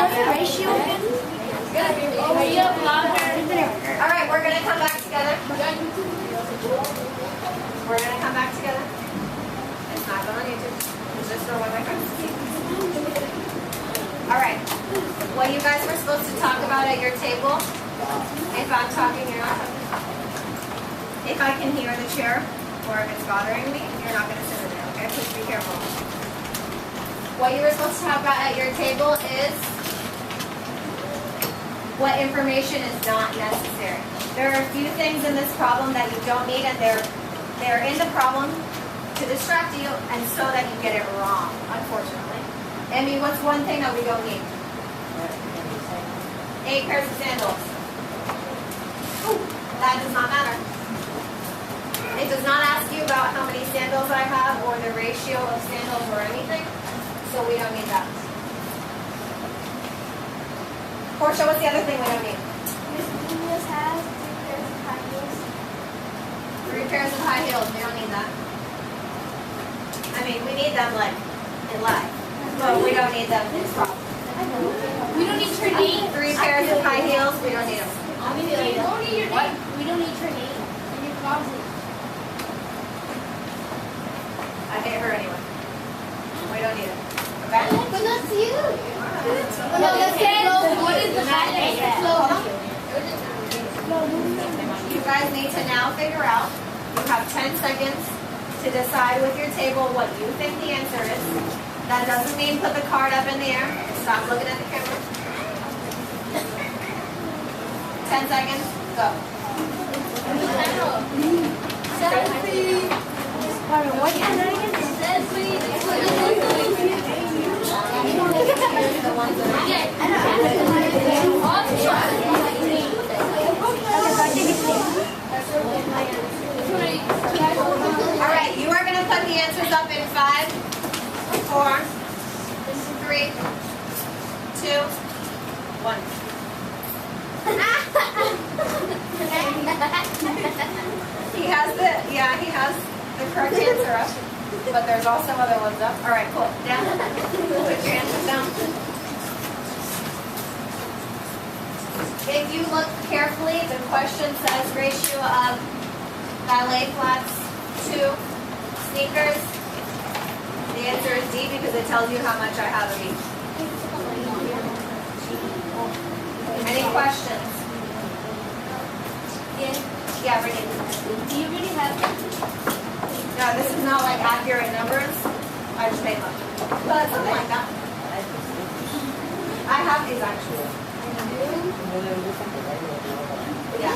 What's the ratio again? All right, we're gonna come back together. We're gonna come back together. It's not going on YouTube. It's just for one of my friends. All right. What you guys were supposed to talk about at your table, if I'm talking, you're not talking. If I can hear the chair, or if it's bothering me, you're not gonna sit in there, okay? Please be careful. What you were supposed to talk about at your table is what information is not necessary. There are a few things in this problem that you don't need, and they're in the problem to distract you and so that you get it wrong, unfortunately. Emmy, what's one thing that we don't need? 8 pairs of sandals. That does not matter. It does not ask you about how many sandals I have or the ratio of sandals or anything, so we don't need that. Portia, what's the other thing we don't need? Miss Nunez has 3 pairs of high 3 pairs of high heels. heels. We don't need that. I mean, we need them like in life, but we don't need them in this problem. We don't need your name. 3 pairs of high heels. We don't need them. We don't need your name. We don't need your name. And your closet. I hate her anyway. We don't need it. Okay? But that's you. No, that's what is the highlight? You guys need to now figure out. You have 10 seconds to decide with your table what you think the answer is. That doesn't mean put the card up in the air. Stop looking at the camera. 10 seconds. Go. What can I get? The ones All right, you are going to put the answers up in 5, 4, 3, 2, 1. He has the correct answer up, but there's also other ones up. All right, cool. Down. Put your answers down. If you look carefully, the question says ratio of ballet flats to sneakers. The answer is D because it tells you how much I have of each. Any questions? Yeah, bring it. Do you really have them? No, this is not like accurate numbers. I just made them up. But something like that. I have these actually. Yeah.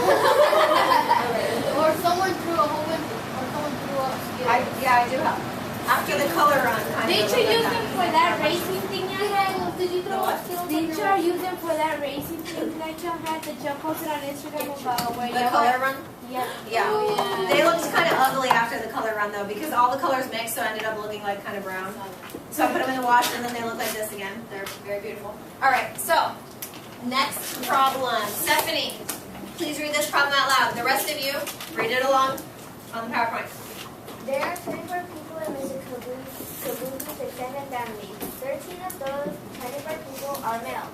Or someone threw a whole bunch, or someone threw a... I do have. After the color run. Didn't you use them for that racing thing I had? Did you throw a skill? Didn't you use them for that racing thing that you had that you posted on Instagram about where The color run? Yeah. Yeah. They looked kind of ugly after the color run though because all the colors mixed, so it ended up looking like kind of brown. So I put them in the wash and then they look like this again. They're very beautiful. All right, so next problem. Stephanie, please read this problem out loud. The rest of you, read it along on the PowerPoint. There are 24 people in Mr. Kabuki's extended family. 13 of those 24 people are male.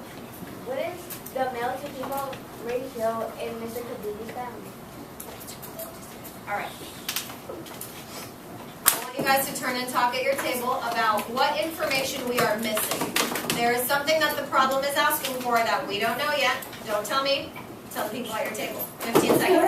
What is the male to female ratio in Mr. Kabuki's family? All right. I want you guys to turn and talk at your table about what information we are missing. There is something that the problem is asking for that we don't know yet. Don't tell me. Tell the people at your table. 15 seconds.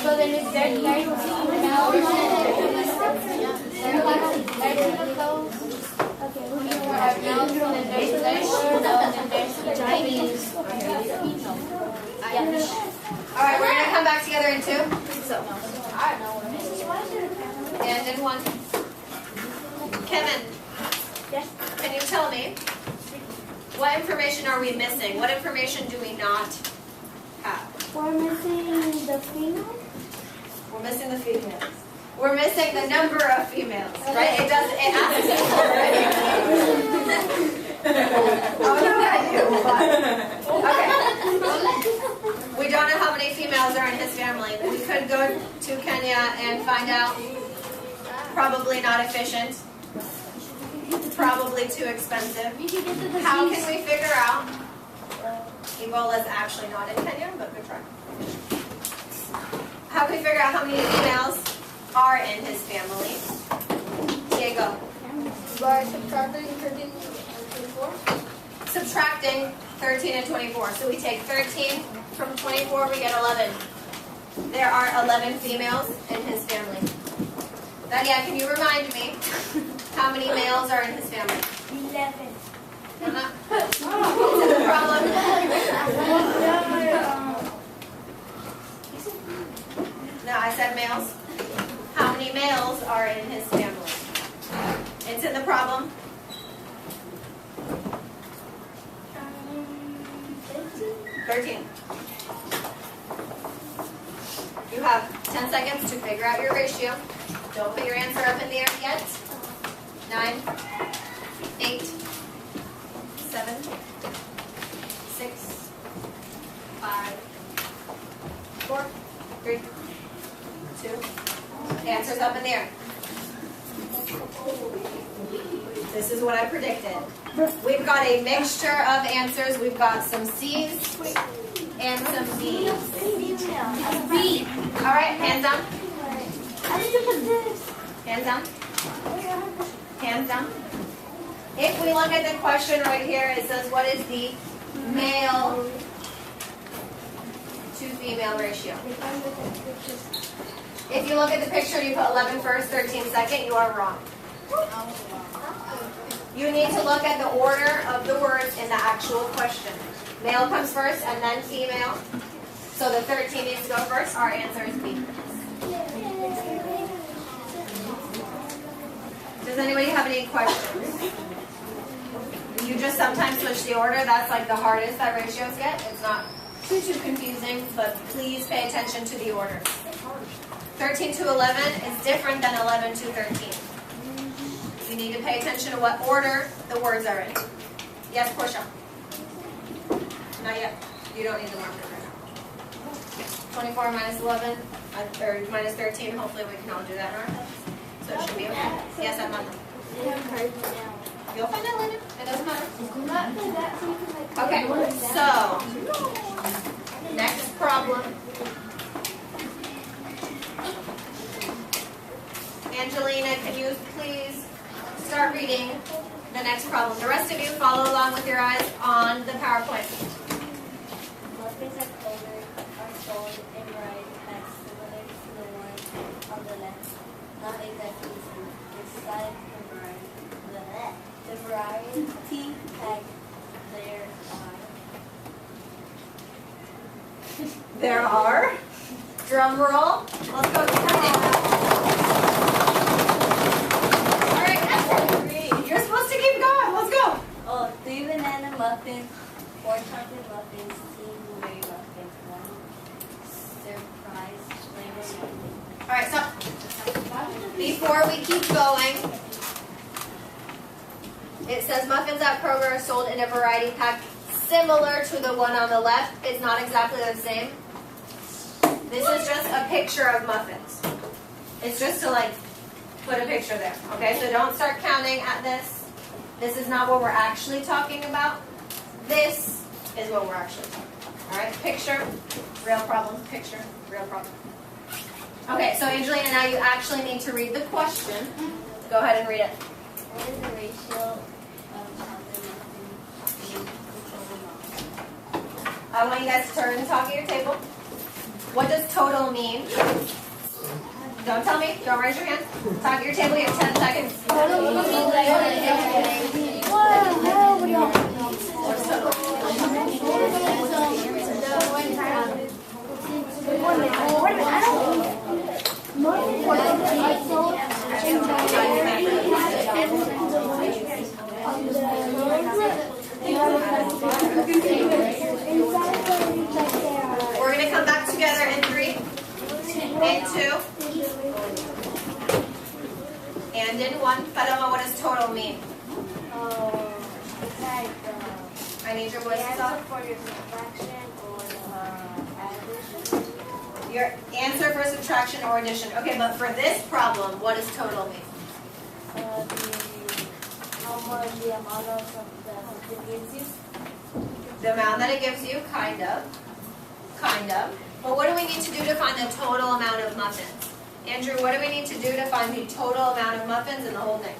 So then if they're 13 All right, we're going to come back together in 2. And in 1. Kevin, Yes. can you tell me what information are we missing? What information do we not have? We're missing the female. We're missing the females. We're missing the number of females, right? It doesn't, it asks us already. Oh, no, I do. Okay. We don't know how many females are in his family. We could go to Kenya and find out. Probably not efficient. Probably too expensive. How can we figure out? Ebola is actually not in Kenya, but good try. How can we figure out how many females are in his family? Diego. By subtracting 13 and 24. Subtracting 13 and 24. So we take 13 from 24, we get 11. There are 11 females in his family. Nadia, can you remind me how many males are in his family? 11. Is it a problem? No, I said males. How many males are in his family? It's in the problem. 13. You have 10 seconds to figure out your ratio. Don't put your answer up in the air yet. 9, 8, 7, 6, 5, 4, 3, 2. Answer's up in the air. This is what I predicted. We've got a mixture of answers. We've got some C's and some B's. B. All right, hands down. Hands down. Hands down. If we look at the question right here, it says, what is the male to female ratio? If you look at the picture, you put 11 first, 13 second, you are wrong. You need to look at the order of the words in the actual question. Male comes first and then female. So the 13 needs to go first. Our answer is B. Does anybody have any questions? You just sometimes switch the order. That's like the hardest that ratios get. It's not too confusing, but please pay attention to the order. 13 to 11 is different than 11 to 13. You need to pay attention to what order the words are in. Yes, Portia? Not yet. You don't need the marker right now. 24 minus 11, or minus 13. Hopefully we can all do that, right? So it should be okay. Yes, I'm on. You'll find out later. It doesn't matter. Okay, so next problem. Angelina, can you please start reading the next problem? The rest of you follow along with your eyes on the PowerPoint. Muffins and colored are sold in variety packs similar to the one on the left. Not exactly the same. Inside the variety pack There are. Drum roll. Let's go to You're supposed to keep going. Let's go. Oh, 3 banana muffins, 4 chocolate muffins, 2 blueberry muffins, 1 surprise flavor muffin. All right, so before we keep going, it says muffins at Kroger are sold in a variety pack similar to the one on the left. It's not exactly the same. This is just a picture of muffins. It's just to like put a picture there. Okay, so don't start counting at this. This is not what we're actually talking about. This is what we're actually talking about. All right, picture, real problem, picture, real problem. Okay, so Angelina, now you actually need to read the question. Go ahead and read it. What is the ratio of chocolate muffins to total muffins? I want you guys to turn and talk at your table. What does total mean? Don't tell me. Don't raise your hand. Talk at your table. You have 10 seconds. Total means What's total? We're going to come back together in 3 and 2. did 1. Paloma, what does total mean? It's like I need your voices answer up. for your subtraction or addition. Your answer for subtraction or addition. Okay, but for this problem, what does total mean? How much the amount of something gives you? The amount that it gives you, kind of. Kind of. But what do we need to do to find the total amount of muffins? Andrew, what do we need to do to find the total amount of muffins in the whole thing?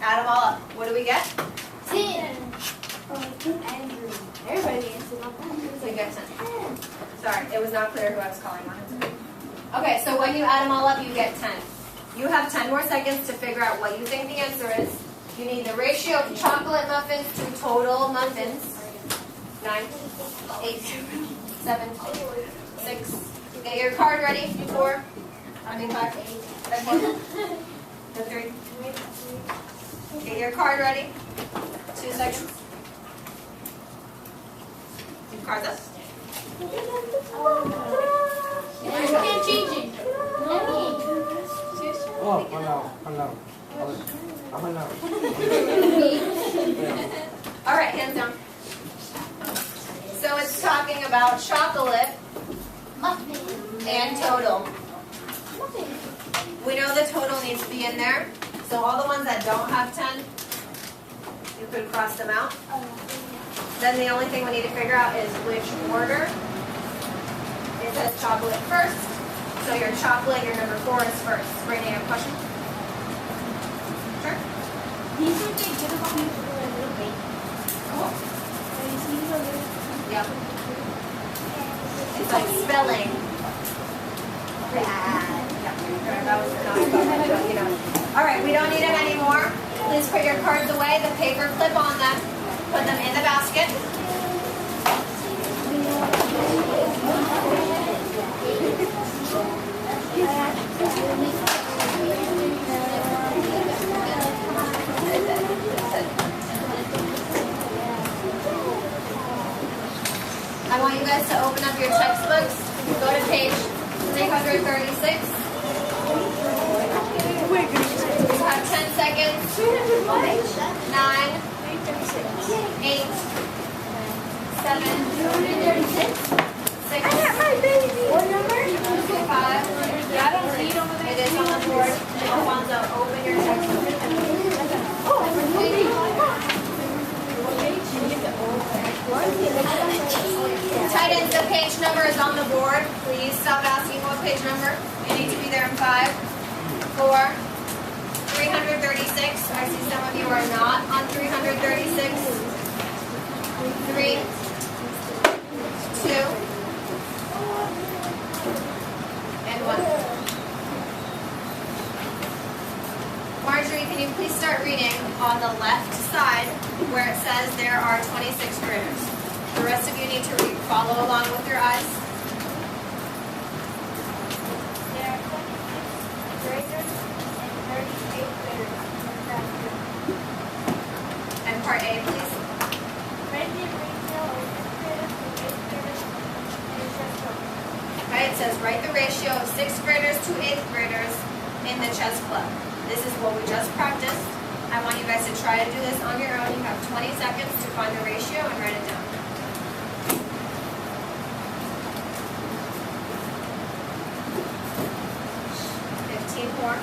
Add them all up. What do we get? 10. Andrew. Everybody answered my We get 10. Sorry, it was not clear who I was calling on. Okay, so when you add them all up, you get 10. You have 10 more seconds to figure out what you think the answer is. You need the ratio of chocolate muffins to total muffins. 9, 8, 7, 6. Get your card ready. 4, 5, 3. Get your card ready. 2 seconds. Your card's up. You can't change it. Oh, hello. All right, hands down. So it's talking about chocolate and total. We know the total needs to be in there. So all the ones that don't have 10, you could cross them out. Then the only thing we need to figure out is which order. It says chocolate first. So your chocolate, your number 4 is first. Brittany, a question? Sure. These would get good about me to do a little bit. Cool. You see these a little. Yep. It's like spelling. Bad. That was not spelling, but you know. All right, we don't need it anymore. Please put your cards away. The paper clip on them. Put them in the basket. I want you guys to open up your textbooks. Go to page 336. You have 10 seconds. 9, 8, 7, 6, 5. Yeah, I don't see it over there. It is on the board. Alfonso, open your textbook. Tight ends, the page number is on the board. Please stop asking what page number. You need to be there in 5, 4, 336. I see some of you are not on 336. 3, 2, and 1. Marjorie, can you please start reading on the left side where it says there are 26 graders? The rest of you need to read. Follow along with your eyes. There are 26 graders and 38 graders in the classroom. And part A, please. Rating ratio of 6 graders to 8 graders in chess club. Okay, it says write the ratio of 6th graders to 8th graders in the chess club. This is what we just practiced. I want you guys to try to do this on your own. You have 20 seconds to find the ratio and write it down. 15 more.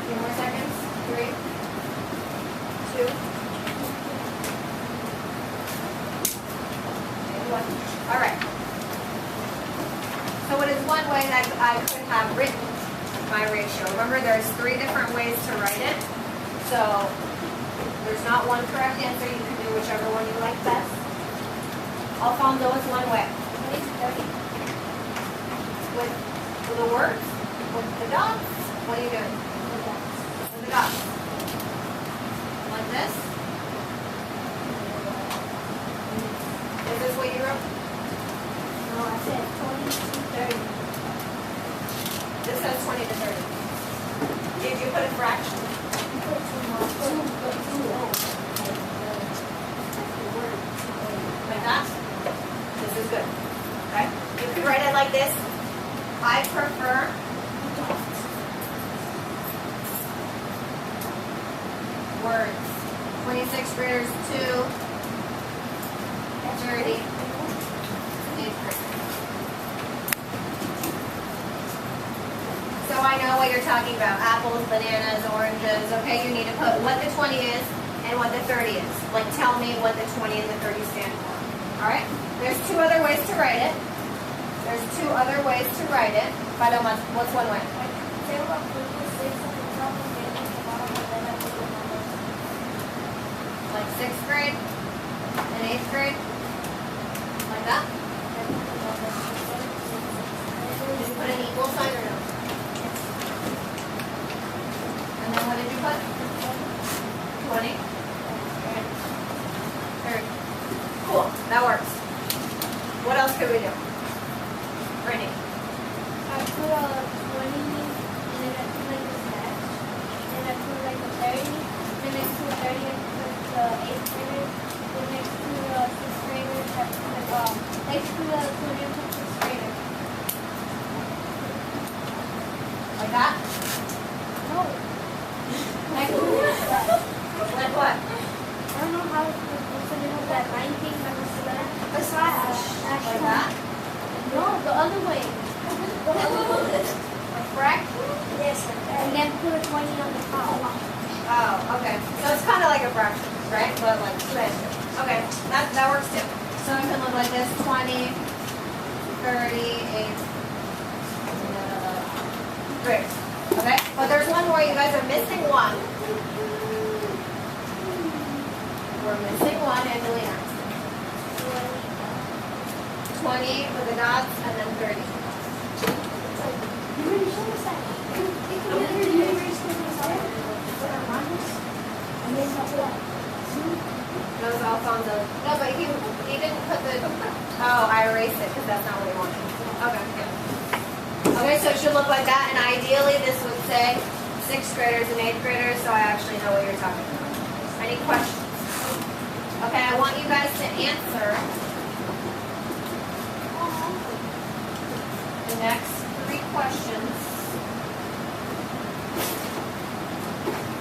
Few more seconds. 3, 2, and 1. All right. So what is one way that I could have written my ratio? Remember, there's 3 different ways to write it. So there's not one correct answer. You can do whichever one you like best. Alfonso is one way. With the words, with the dots, What are you doing? With the dots. Like this? Is this what you wrote? No, I said 20 to 30. This says 20 to 30. Did you put a fraction? Like that? This is good. Okay? You could write it like this. I prefer words. 26th graders to 30. 8th graders. So I know what you're talking about. Apples, bananas, oranges. Okay, you need to put what the 20 is and what the 30 is. Like tell me what the 20 and the 30 stand for. Alright? There's two other ways to write it. There's two other ways to write it. Paloma, what's one way? Like 6th grade and 8th grade? Like that? Did you put an equal sign or no? And then what did you put? 20? 30. Cool, that works. What else could we do? Brittany. I put a 20 and then I put like a dash. And I put like a 30. Then next to the 30 I put the 8th grader. Then next to the 6th grader I put next to the 20 I put 6th grader. Like that? No. Like like what? I don't know how it's supposed to do that line thing that was a slash. Like that? No, the other way. The other way. A fraction? Yes. And then put a 20 on the top. Oh, okay. So it's kind of like a fraction, right? But like split. Okay, that works too. So it can look like this: 20, 30, 8. Great. Okay, but there's one more. You guys are missing one. We're missing one, Angelina. 20 with the dots, and then 30. You already showed us that. And then That was Alfonso. No, but he didn't put the. Oh, I erased it because that's not what we wanted. Okay, good. Okay, so it should look like that, and ideally this would say 6th graders and 8th graders, so I actually know what you're talking about. Any questions? Okay, I want you guys to answer the next 3 questions.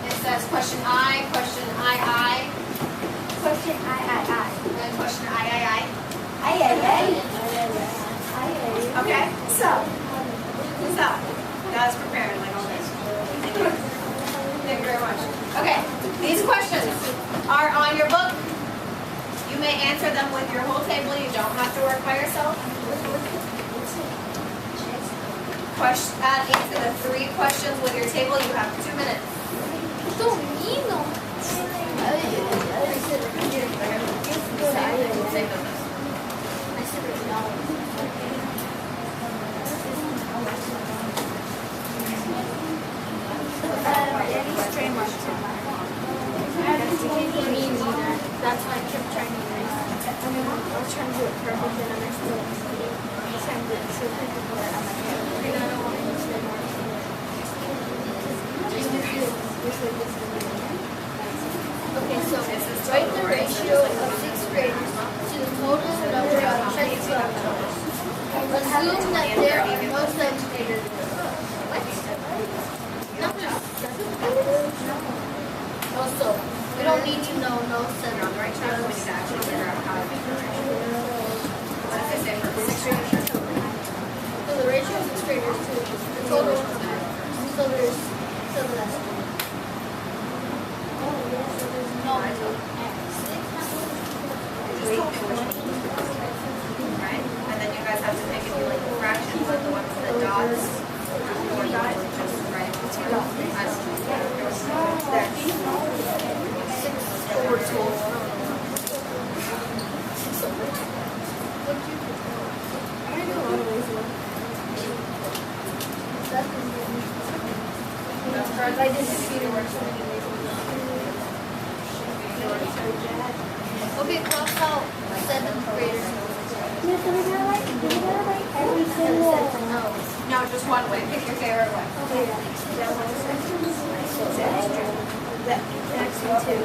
It says question I, question I. question I. And then question I. Okay, so that's prepared like all this. Thank you very much. Okay, these questions are on your book. You may answer them with your whole table. You don't have to work by yourself. Answer the 3 questions with your table. You have 2 minutes. That's why I kept trying to erase. I was trying to do it perfect, and then I still trying to do it so perfect that I'm like, I don't want to use it more. Okay, so write the ratio of 6th graders to the total number of check club members. Assume that there are no 7th graders. What? Also, we don't need to know no 7th On the right track, we need to actually figure out how to make the ratio. What does it say for 6th graders? So the ratio of 6th graders to the total number. So there's that's no. Right? And then you guys have to pick if you like the fractions, like the ones with the dots, or you guys just write it. flashcards. I just see the work so many ways. Okay, what about 7th graders? Miss, do we gotta write every single? No, just one way. Pick your favorite way. Okay. The next one too.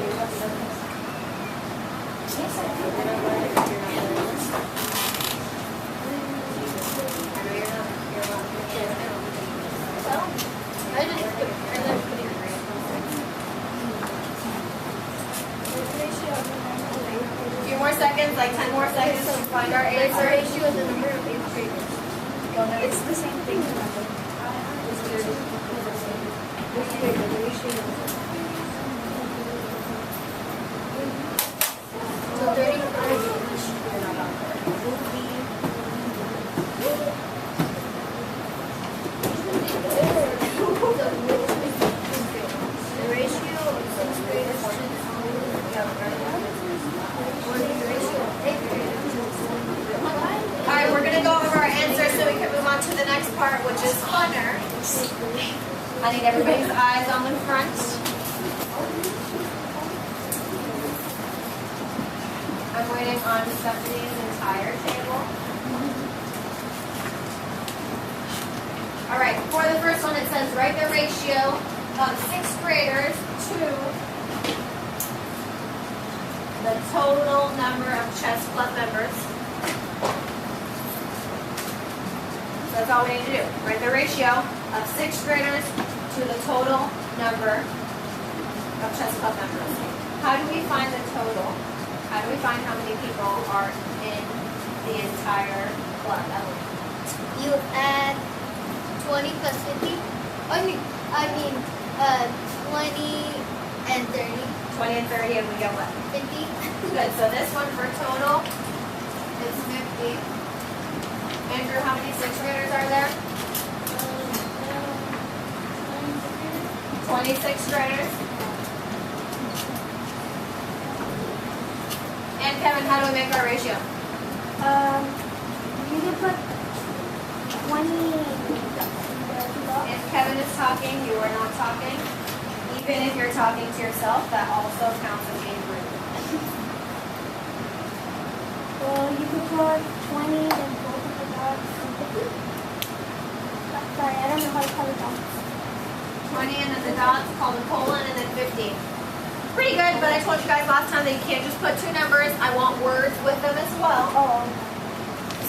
I just putting A few more seconds, like 10 more seconds to find our the answer. ratio of the number of 8th graders. It's the same thing. So 30. The ratio of 6th graders to Alright, we're going to go over our answers so we can move on to the next part, which is funner. I need everybody's eyes on the front. I'm waiting on Stephanie's entire table. Alright, for the first one it says write the ratio of 6th graders to the total number of chess club members. So that's all we need to do. Write the ratio of 6th graders to the total number of chess club members. How do we find the total? How do we find how many people are in the entire club? You add 20 plus 50. I mean 20 and 30. 20 and 30, and we get what? 50. Good. So this one for total is 50. Andrew, how many 6th graders are there? 26 graders. And Kevin, how do we make our ratio? You can put 20. If Kevin is talking, you are not talking. Even if you're talking to yourself, that also counts as being rude. Well, you can put 20 and both of the dots and 50. Sorry, I don't know how to call the dots. 20 and then the dots, called a colon, and then 50. Pretty good, but I told you guys last time that you can't just put two numbers. I want words with them as well. Oh.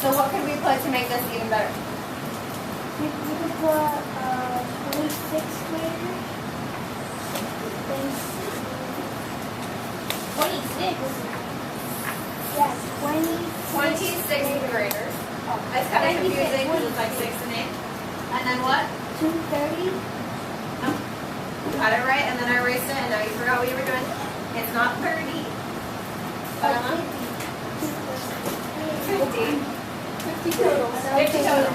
So what could we put to make this even better? You could put 26 graders. 26. Yes, 20. 26th graders. It's kind of confusing because it's like 6 and 8. And then what? 230. You had it right, and then I erased it, and now you forgot what you were doing. It's not 30. 50. 50 total. 50 total.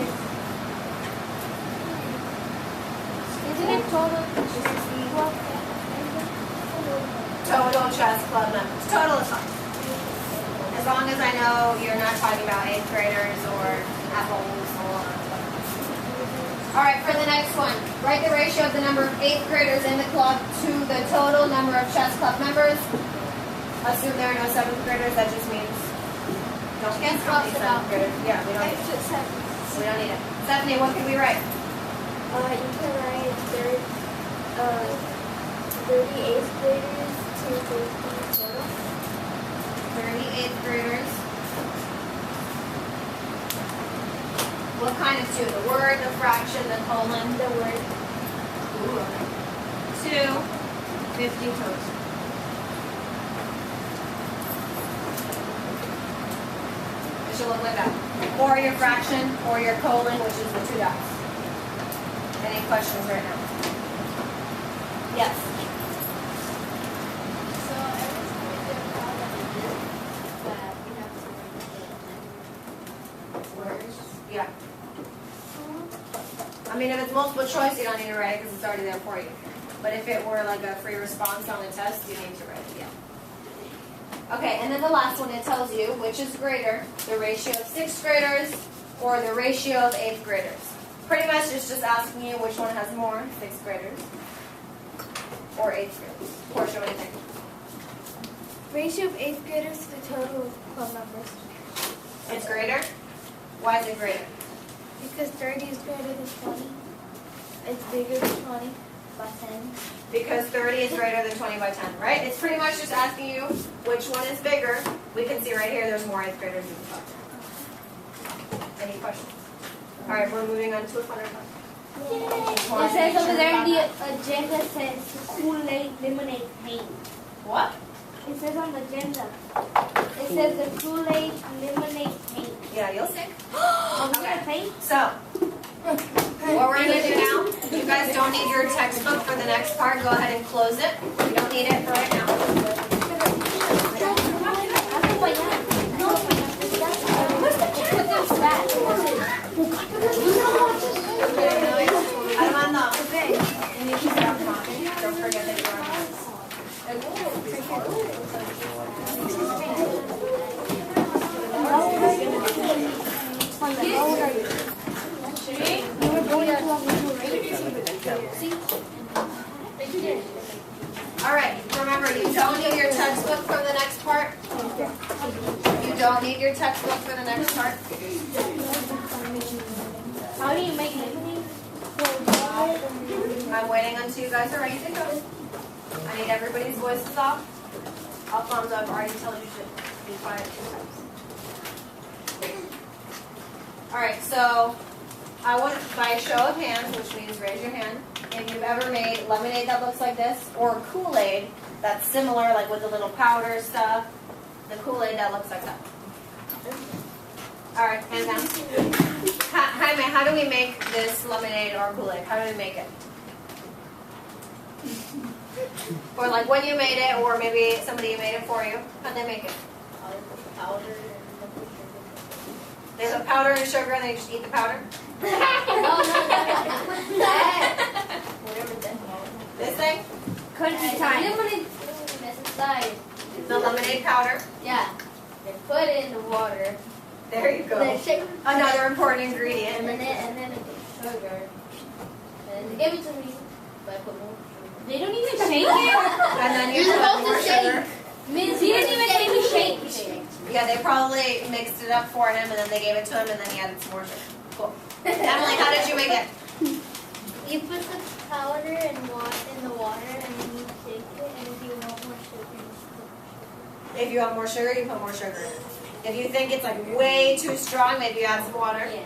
Isn't it total? Total chess club members. Total is fine. As long as I know you're not talking about 8th graders or apples or... Alright, for the next one, write the ratio of the number of 8th graders in the club to the total number of chess club members. Assume there are no 7th graders, that just means don't guess how many 7th graders. Yeah, we don't need it. We don't need it. Stephanie, what can we write? You can write 38th graders to 50 total. 38th graders. What kind of two? The word, the fraction, the colon? The word. Ooh, okay. 50 total. It should look like that. Or your fraction, or your colon, which is the 2 dots. Any questions right now? Yes. So every time we do a problem like this, that we have to write the words. Yeah. I mean, if it's multiple choice, you don't need to write it because it's already there for you. But if it were like a free response on the test, you need to write it, yeah. Okay, and then the last one, it tells you which is greater, the ratio of 6th graders or the ratio of 8th graders. Pretty much it's just asking you which one has more, 6th graders, or 8th grade? Portia, what do you think? Ratio of 8th graders to the total club members. It's greater? Why is it greater? Because 30 is greater than 20. It's bigger than 20 by 10. Because 30 is greater than 20 by 10, right? It's pretty much just asking you which one is bigger. We can see right here there's more 8th graders than 12. Any questions? All right, we're moving on to a funner question. It says over there in the agenda says Kool-Aid lemonade paint. What? It says on the agenda. It says the Kool-Aid lemonade paint. Yeah, you'll see. Are we gonna paint? So, what we're going to do now, you guys don't need your textbook for the next part. Go ahead and close it. You don't need it for right now. Armando, you need to stop talking. Don't forget that you're on All right, remember, you don't need your textbook for the next part. You don't need your textbook for the next part. How do you make lemonade? I'm waiting until you guys are ready to go. I need everybody's voices off. Alfonso, I've already told you to be quiet 2 times. All right, so I want, by show of hands, which means raise your hand, if you've ever made lemonade that looks like this, or Kool-Aid that's similar, like with the little powder stuff, the Kool-Aid that looks like that. All right, hands down. Jaime, how do we make this lemonade or Kool-Aid? How do we make it? Or like when you made it, or maybe somebody made it for you. How'd they make it? They put powder and sugar and they just eat the powder? This thing? Country time. Lemonade inside. The lemonade powder? Yeah. They put it in the water. There you go. Then shake Another important ingredient. and then it gets sugar. And they gave it to me. But I put more sugar. They don't even shake it. And then you You're put supposed more to shake. sugar. Miss, he didn't even say to shake it. Yeah, they probably mixed it up for him and then they gave it to him and then he added some more sugar. Cool. Emily, how did you make it? You put the powder and in the water and then you shake it, and if you want more sugar, you put If you want more sugar, you put more sugar. If you think it's like way too strong, maybe you add some water. Yeah.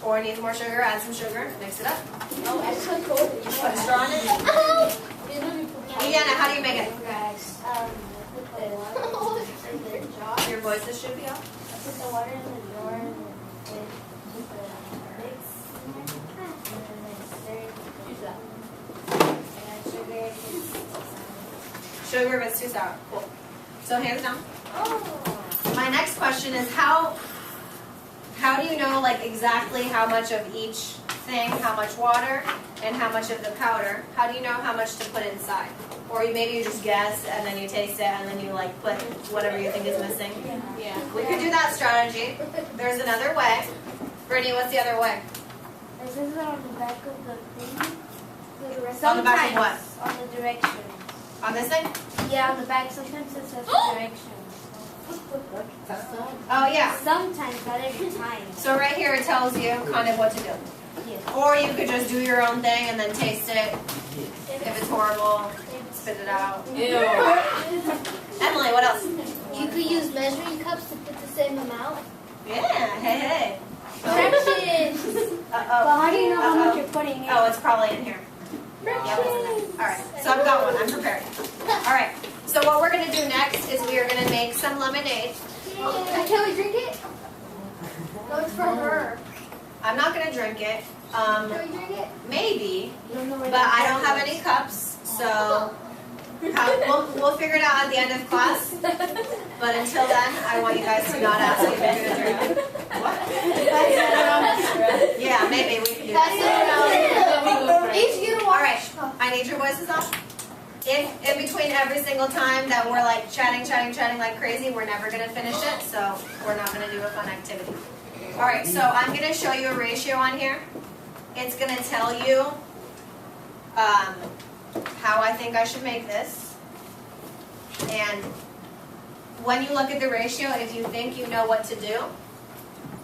Or it needs more sugar, add some sugar. Mix it up. Oh, I just put cold. Put a straw in it. Indiana, how do you make it? put the water in the jar. Your voices should be up. Put the water in the jar and then put the mix in there. And then stir it. And then sugar. Sugar if it's too sour. Cool. So hands down. Oh. My next question is how do you know like exactly how much of each thing, how much water and how much of the powder? How do you know how much to put inside? Or maybe you just guess and then you taste it and then you like put whatever you think is missing. Yeah. We could do that strategy. There's another way. Brittany, what's the other way? It says it on the back of the thing. On the back of what? On the directions. On this thing? Yeah, on the back. Sometimes it says the directions. Oh yeah. Sometimes, not every time. So right here it tells you kind of what to do. Yes. Or you could just do your own thing and then taste it. If it's horrible, spit it out. Ew. Emily, what else? You could use measuring cups to put the same amount. Yeah, hey. Fractions. Uh-oh. How do you know how much Uh-oh. you're putting in? Oh, it's probably in here. Yeah, what's in there? All right, so I've got one. I'm prepared. All right, so what we're going to do next is we are going to make some lemonade. Can we drink it? No, it's for her. I'm not going to drink it. Can we drink it? Maybe, but I don't have any cups, so we'll figure it out at the end of class. But until then, I want you guys to not ask if you're going to drink it. What? Yeah, maybe we can do that. Each get a All right, I need your voices off. If in between every single time that we're like chatting like crazy, we're never going to finish it, so we're not going to do a fun activity. All right, so I'm going to show you a ratio on here. It's going to tell you how I think I should make this. And when you look at the ratio, if you think you know what to do,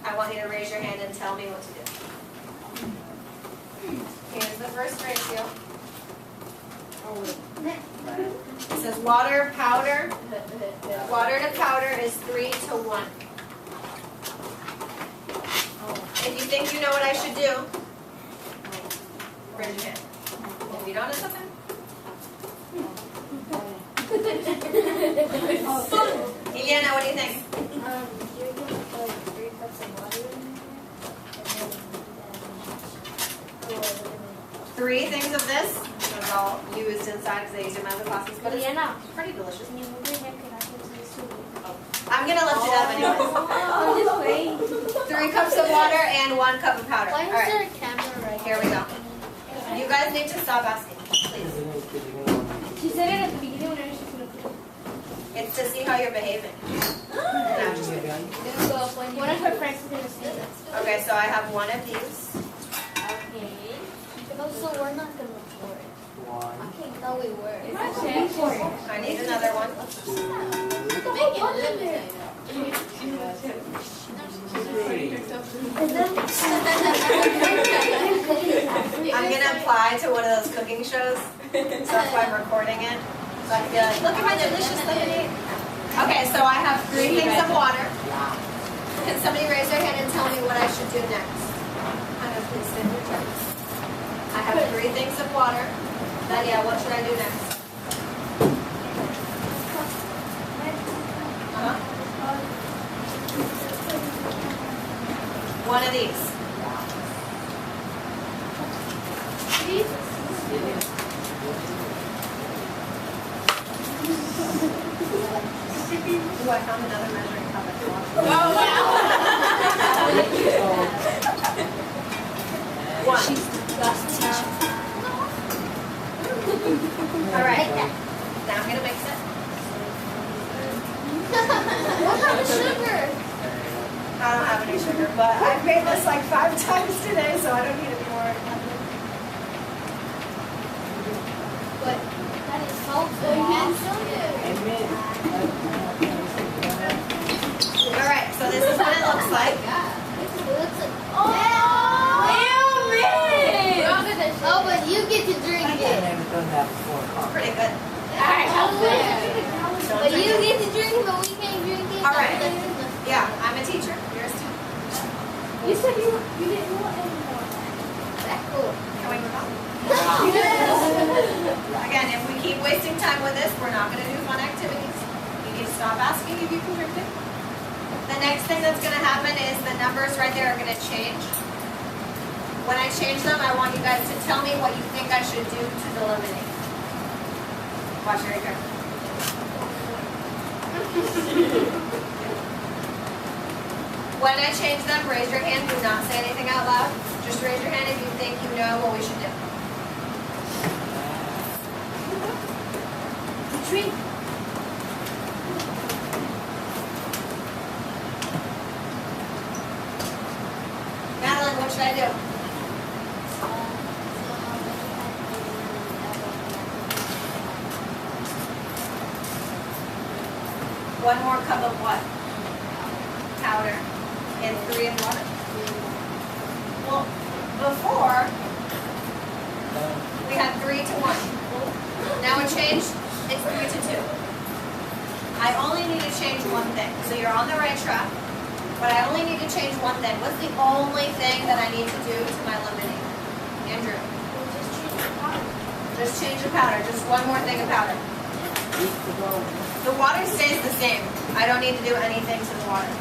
I want you to raise your hand and tell me what to do. Here's the first ratio. It says water to powder is 3 to 1. If you think you know what I should do, raise your hand. If you don't, it's okay. Eliana, what do you think? You're going to put 3 cups of water in there. 3 things of this. It's all used inside because I use it in my other classes, but it's pretty delicious. Can you move your head? Can I put this too? I'm going to lift it up anyways. I'm just waiting. 3 cups of water and 1 cup of powder. Why All is right, there a camera right here we go. You guys need to stop asking, please. She said it at the beginning when I was just going to put It's to see how you're behaving. No, just kidding. one of her friends is going to say that. Okay, so I have 1 of these. Okay. No, so we're not going to record. Okay, no, we were. I need another one. I'm going to apply to one of those cooking shows, so that's why I'm recording it. So I can be like, look at my delicious lemonade. Okay, so I have 3 things of water. Can somebody raise their hand and tell me what I should do next? Kind of please stand your turns. I have 3 things of water. Nadia, what should I do next? One of these. Ooh, I found another measuring cup at the bottom. Oh, wow! 1. All right. Now I'm going to mix it. What kind of sugar? I don't have any sugar, but I've made this like 5 times today, so I don't need any more. But that is salt. So you can All right, so this is what it looks like. It looks like. Oh, but you get to drink it. It's pretty good. But you get to drink it, but we can't drink it. All right. Yeah, I'm a teacher. You're a student. You said you didn't want any more. That's cool. Can we move on? Again, if we keep wasting time with this, we're not going to do fun activities. You need to stop asking if you can drink it. The next thing that's going to happen is the numbers right there are going to change. When I change them, I want you guys to tell me what you think I should do to the lemonade. Watch very carefully. When I change them, raise your hand. Do not say anything out loud. Just raise your hand if you think you know what we should do. Drink. Madeline, what should I do? One more cup of what? Powder. And 3 of water. Well, before, we had 3 to 1. Now it changed, it's 3 to 2. I only need to change one thing. So you're on the right track, but I only need to change one thing. What's the only thing that I need to do to my lemonade? Andrew? Just change the powder. Just one more thing of powder. The water stays the same. I don't need to do anything to the water.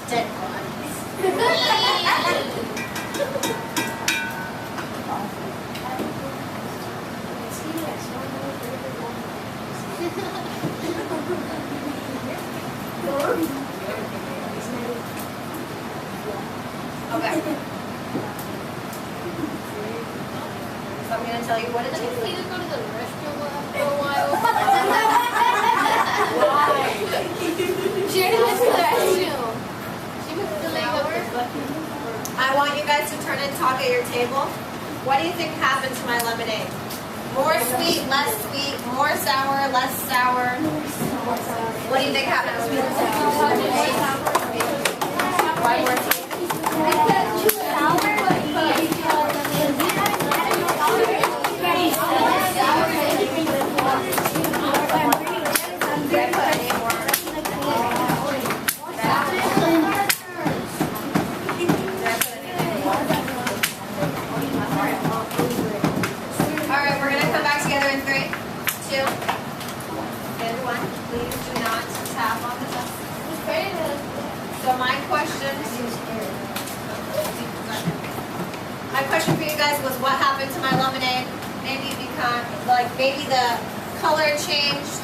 Dead. Okay. So I'm going to tell you what it Let me tastes see like. you go to the restroom after a while. She already went to the restroom. She was filling up the bucket. I want you guys to turn and talk at your table. What do you think happened to my lemonade? More sweet, less sweet, more sour, less sour. What do you think happened? Why more sweet? My question for you guys was, what happened to my lemonade? Maybe the color changed.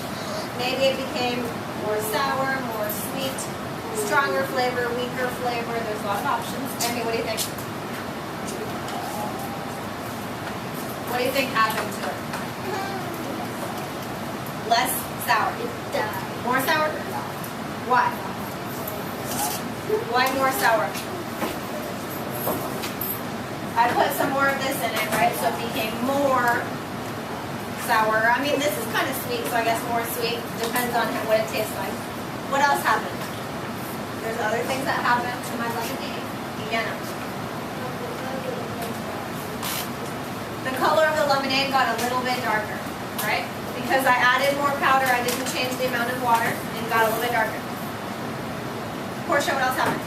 Maybe it became more sour, more sweet, stronger flavor, weaker flavor. There's a lot of options. Emmy, what do you think? What do you think happened to it? Less sour. More sour? Why? Why more sour? I put some more of this in it, right? So it became more sour. I mean, this is kind of sweet, so I guess more sweet. Depends on what it tastes like. What else happened? There's other things that happened to my lemonade. Again, the color of the lemonade got a little bit darker, right? Because I added more powder, I didn't change the amount of water, and it got a little bit darker. Portia, what else happened?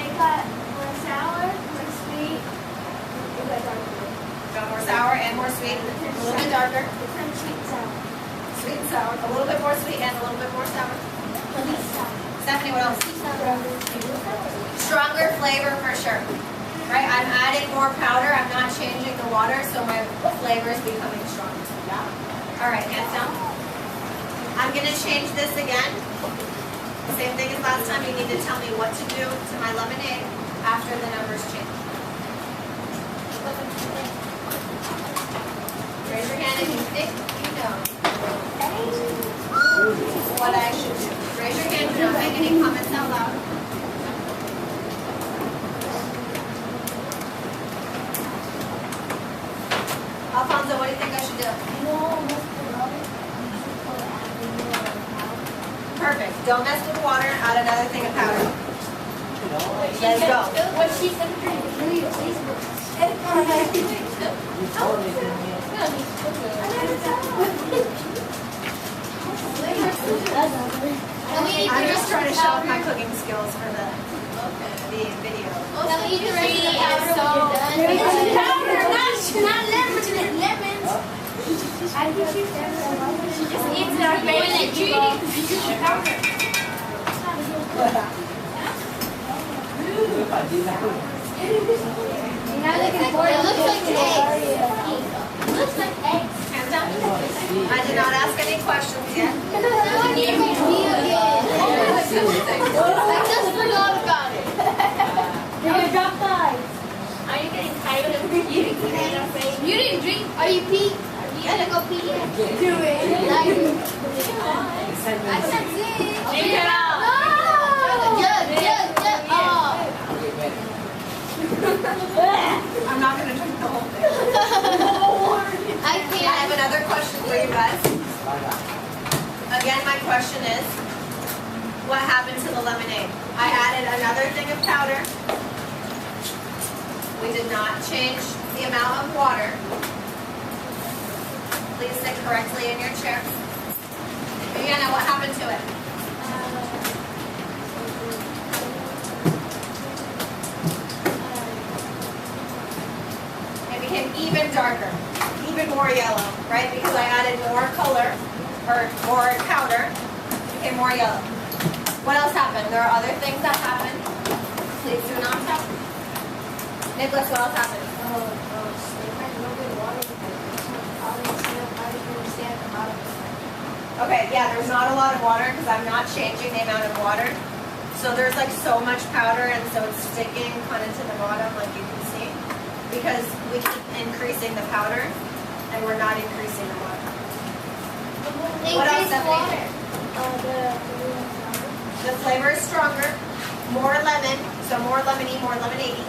It got more sour, more sweet. It got darker. Got more sour and more sweet, a little bit darker. It turned sweet and sour. Sweet and sour, a little bit more sweet and a little bit more sour. Sweet sour. Stephanie, what else? Sour. Stronger flavor for sure. Right? I'm adding more powder, I'm not changing the water, so my flavor is becoming stronger. Yeah. All right, hands down. I'm going to change this again. Same thing as last time, you need to tell me what to do to my lemonade after the numbers change. Raise your hand if you think you know what I should do. Raise your hand, don't make any comments out loud. Alfonso, what do you think I should do? Perfect. Don't mess with water, add another thing of powder. Let's go. What she said to me, Facebook. I'm just trying to show off my cooking skills for the video. Now you can ready the powder when you're done. Powder, not lemons. Lemons. I think she's she just eats our favorite powder. Now looking for it. Looks like eggs. Looks like eggs. Hands up. I did not ask any questions yet. I just forgot about it. You're gonna drop the ice. Are you getting tired of eating? You didn't drink. Are you pee? You gotta go pee. Do it. I said zing. Get out. I'm not going to drink the whole thing. I have another question for you guys. Again, my question is, what happened to the lemonade? I added another thing of powder. We did not change the amount of water. Please sit correctly in your chair. Vienna, what happened to it? It became even darker, even more yellow, right? Because I added more color, or more powder, it became more yellow. What else happened? There are other things that happened. Please do not tell. Nicholas, what else happened? Okay, yeah, there's not a lot of water because I'm not changing the amount of water. So there's like so much powder and so it's sticking kind of to the bottom like you can see. Because we keep increasing the powder and we're not increasing the water. What else, Stephanie? The flavor is stronger, more lemon, So more lemony, more lemonade.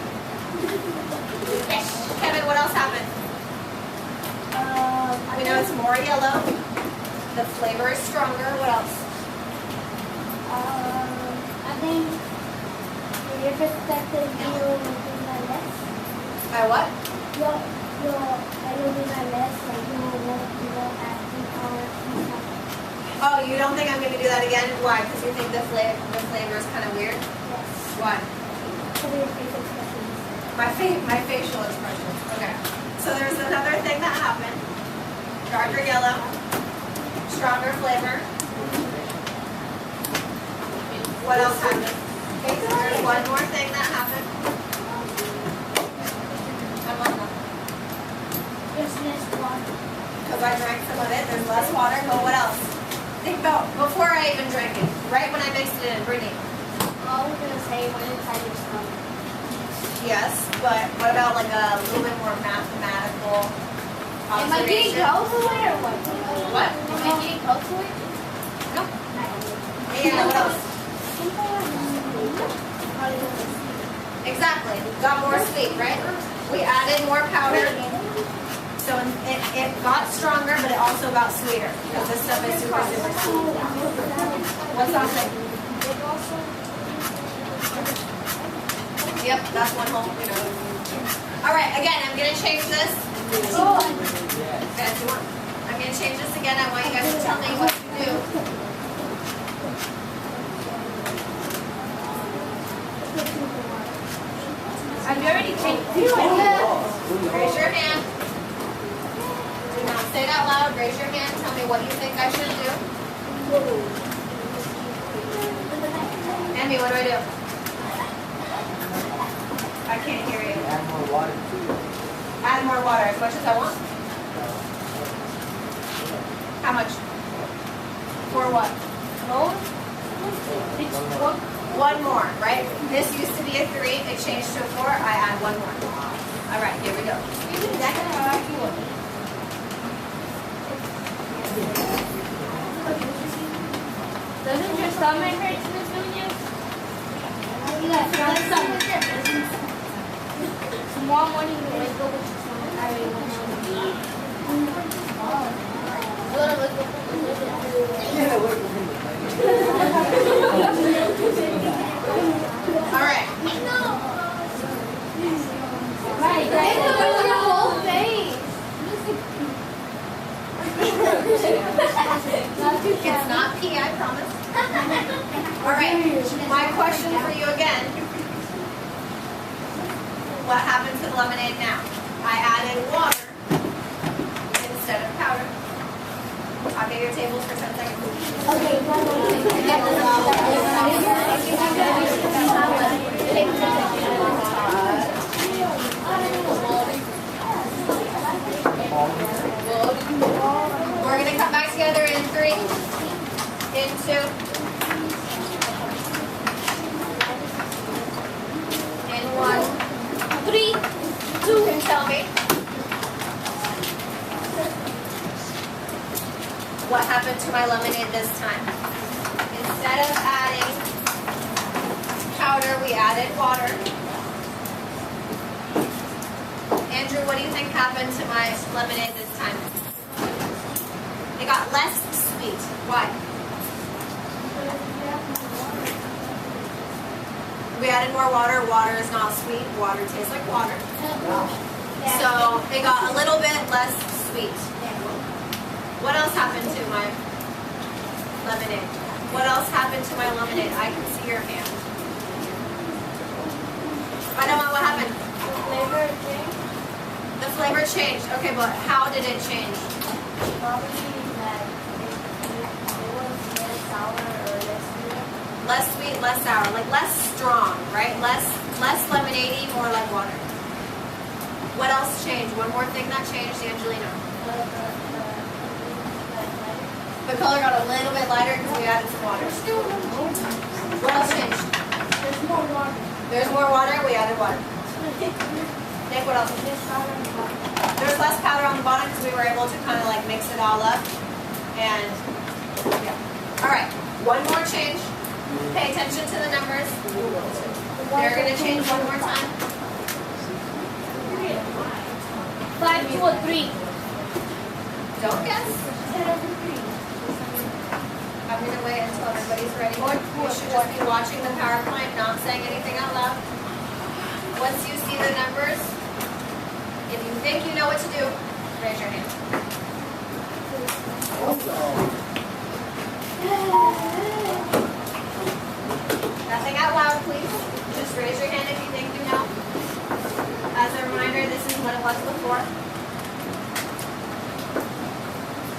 Kevin, what else happened? We know it's more yellow. The flavor is stronger. What else? I think your perspective you will be my less. By what? You'll be my less, like you won't ask me Oh, you don't think I'm going to do that again? Why? Because you think the flavor is kind of weird? Yes. Why? For your facial expressions. My facial expressions. Okay. So there's another thing that happened. Darker yellow, stronger flavor. What else happened? There's one more thing that happened. There's less water. Because I drank some of it, there's less water, but what else? Think about before I even drank it, right when I mixed it in, Brittany. I was gonna say when inside your stomach. Yes, but what about like a little bit more mathematical Am I getting observation? close to it or what? What? Am I getting close to it? No. And what else? Exactly. Got more sweet, right? We added more powder. So it got stronger, but it also got sweeter. Because this stuff is super, super sweet. What's that thing? Yep, that's one whole, Alright, again, I'm going to change this. Guys, I'm going to change this again. I want you guys to tell me what to do. Have you already changed it? Raise your hand. Do not say it out loud. Raise your hand. Tell me what you think I should do. Emmy, what do I do? I can't hear you. Add more water to it. Add more water as much as I want. How much? For what? One more, right? This used to be a 3. It changed to a 4. I add one more. All right, here we go. Doesn't your stomach hurt, Miss Nunez? Tomorrow morning you wake up with your stomach. I already want All right. Right, your whole face. It's not pee, I promise. All right. My question for you again. What happened to the lemonade now? I added water instead of powder. I'll get your tables for 10 seconds. We're going to come back together in 3, in 2, in 1, 3, 2. Can tell me what happened to my lemonade this time. Instead of adding powder, we added water. Andrew, what do you think happened to my lemonade this time? It got less sweet. Why? We added more water. Water is not sweet. Water tastes like water. So it got a little bit less sweet. What else happened to my lemonade? What else happened to my lemonade? I can see your hand. I don't know what happened. Flavor change? The flavor changed. Okay, but how did it change? Probably that it was less sour or less sweet. Less sweet, less sour, like less strong, right? Less lemonade-y, more like water. What else changed? One more thing that changed, Angelina. The color got a little bit lighter because we added some water. What else changed? There's more water. There's more water, we added water. Nick, what else? There's less powder on the bottom because we were able to kind of like mix it all up. And, yeah. All right, one more change. Pay attention to the numbers. They're going to change one more time. 5 to a 3. Don't guess. 10 over 3. I'm going to wait until everybody's ready. You should just be watching the PowerPoint, not saying anything out loud. Once you see the numbers, if you think you know what to do, raise your hand. Nothing out loud, please. Just raise your hand if you think you know. As a reminder, this is what it was before.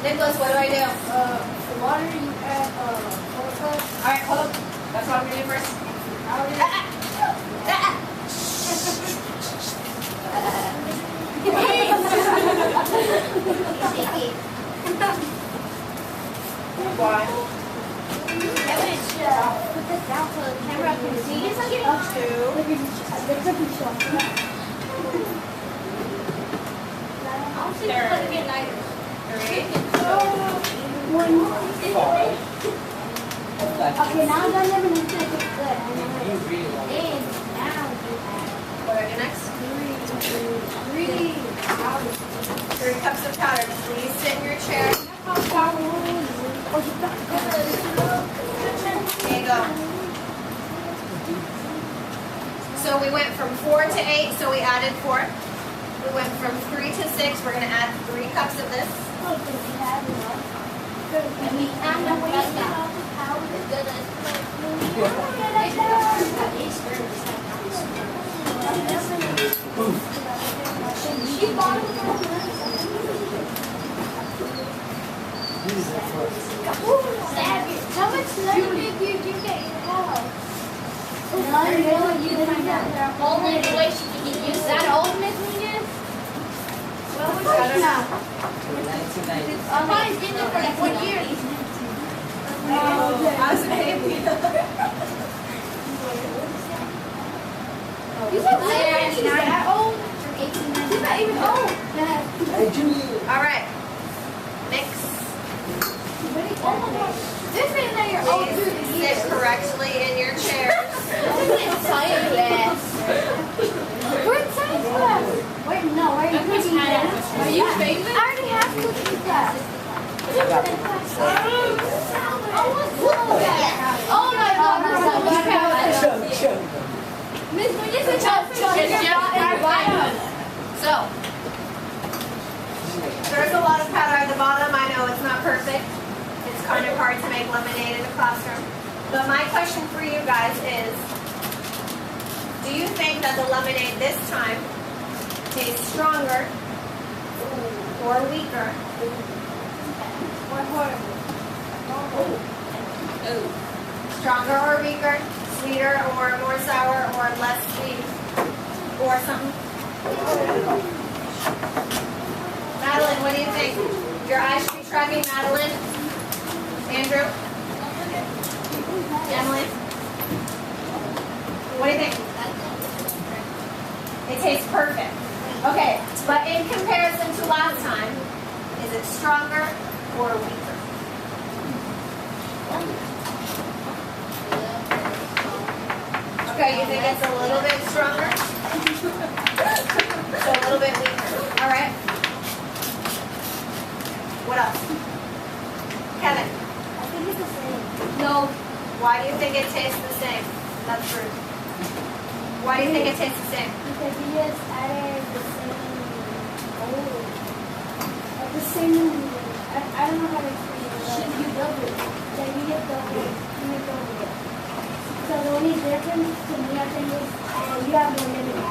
Nicholas, what do I do? Water, you add water. Alright, hold up. That's what I'm going to do first. Why? Put this down so the camera can see. It's like Okay, now I'm done living in the good. And now What do I do next? 3 cups of powder. Please sit in your chair. There you go. So we went from 4 to 8, so we added 4. We went from 3 to 6. We're going to add 3 cups of this. how much lemon did you get in your house? Only the way she can use. Is that old, Miss Nunez? Well, what's now? Mine's been there for like 1 year. I was a baby. You said lemon is that old? She's not even old. All right. Mix. This ain't that you're old too. Please sit correctly in your chairs. This is science class. We're in science class. Wait, no, why are you cooking class? Are you famous? I already have cooking class. Oh my God! Miss, we just So, there's a lot of powder at the bottom. I know it's not perfect. It's kind of hard to make lemonade in a classroom. But my question for you guys is, do you think that the lemonade this time tastes stronger or weaker or horrible? Stronger or weaker? Sweeter or more sour or less sweet? Or something? Madeline, what do you think? Your eyes should be tracking Madeline. Andrew? Emily? What do you think? It tastes perfect. Okay, but in comparison to last time, is it stronger or weaker? Okay, you think it's a little bit stronger? So a little bit weaker. All right. What else? Kevin? I think it's the same. No. Why do you think it tastes the same? That's rude. Why do you think it tastes the same? Because you just added the same. Like the same. I don't know how to explain it. Should you double it? Like you get double it. You get double it. So the only difference to me, I think, is you have more lemonade.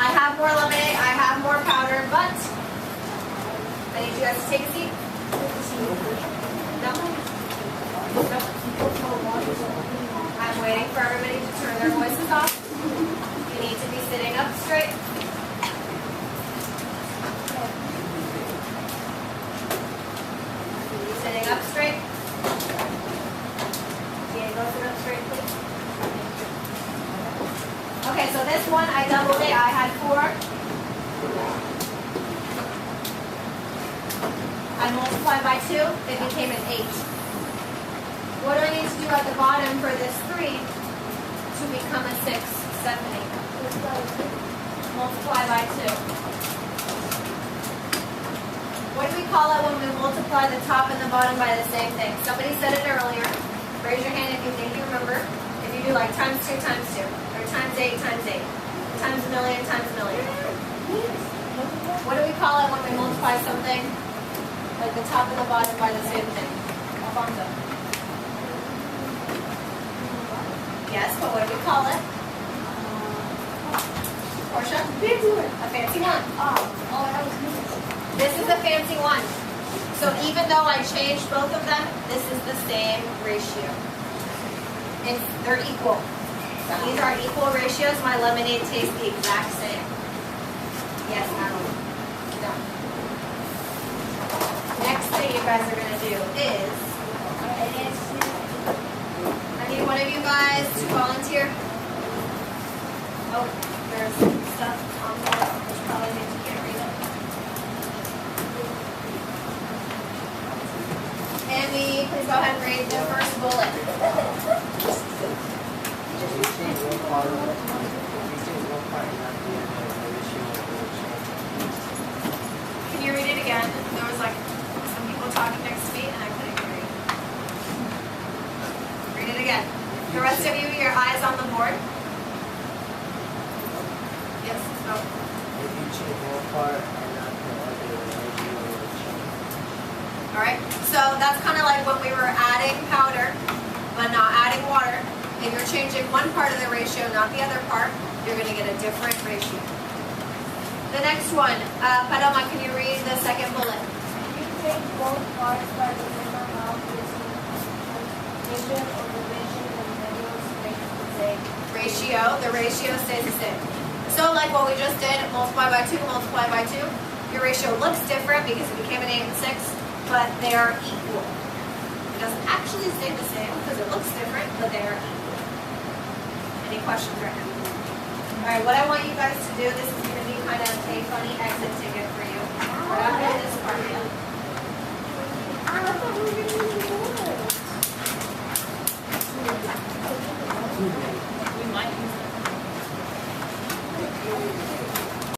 I have more lemonade, I have more powder, but I need you guys to take a seat. No? No? I'm waiting for everybody to turn their voices off. You need to be sitting up straight. Sitting up straight. Diego, sit up straight, please. Okay, so this one, I doubled it. I had 4. I multiplied by 2. It became an 8. What do I need to do at the bottom for this 3 to become a 6? Stephanie. Multiply by 2. What do we call it when we multiply the top and the bottom by the same thing? Somebody said it earlier. Raise your hand if you think you remember. If you do like times 2 times 2, or times 8 times 8, times a million times a million. What do we call it when we multiply something like the top and the bottom by the same thing? Alfonso. Yes, but what do we call it? Portia? Fancy one. A fancy one. Oh, that was Nunez. This is a fancy one. So even though I changed both of them, this is the same ratio. And they're equal. These are equal ratios. My lemonade tastes the exact same. Yes, Madeline. Done. Next thing you guys are going to do is, I need one of you guys to volunteer. Oh, there's stuff on there which probably means you can't read it. Amy, please go ahead and read the first bullet. Can you read it again? There was like some people talking next to me and I couldn't hear you. Read it again. The rest of you, your eyes on the board. Yes, go. If you change one part and not the other, the ratio will change. Alright, so that's kind of like when we were adding powder, but not adding water. If you're changing one part of the ratio, not the other part, you're going to get a different ratio. The next one, Paloma, can you read the second bullet? You take both parts by the same amount division or division and middle stays the same. Ratio, the ratio stays the same. So like what we just did, multiply by 2, multiply by 2. Your ratio looks different because it became an 8 and 6, but they are equal. It doesn't actually stay the same because it looks different, but they are equal. Any questions right now? Alright, what I want you guys to do, this is going to be kind of a funny exit ticket for you. Right after this part. I thought we were